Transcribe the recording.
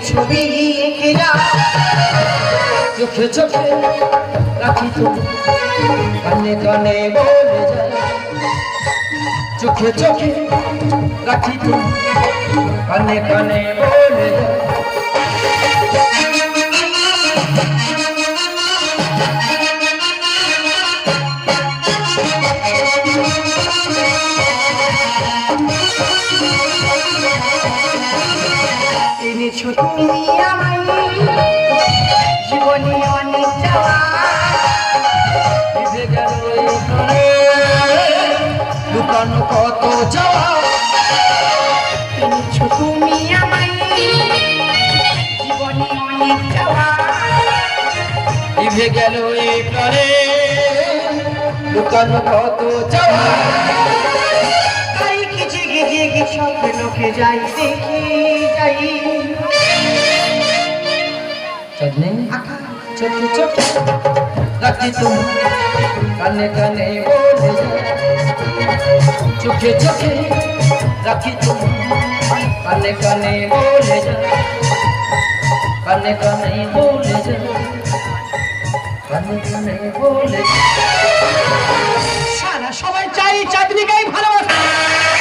ছবি এঁকে যা চোখে চোখে রাখি তো কানে কানে বলে যায় চোখে চোখে রাখি তো কানে কানে বলে যায় এনেছো তুমি আমায় জীবনে অনেক যাওয়া ভিজে গেল লুকানো কত যাওয়া এনেছো তুমি আমায় জীবনে অনেক যাওয়া ভিজে গেল একারে লুকানো কত যাওয়া তাই কিছু গিয়ে স্বপ্নকে যাই দেখি যাই चलने चोखे चोखे राखी तुम काने काने बोले चोखे चोखे राखी तुम काने काने बोले काने काने बोले काने काने बोले सारा सबाई चाই চাঁদনিকেই ভালোবাসে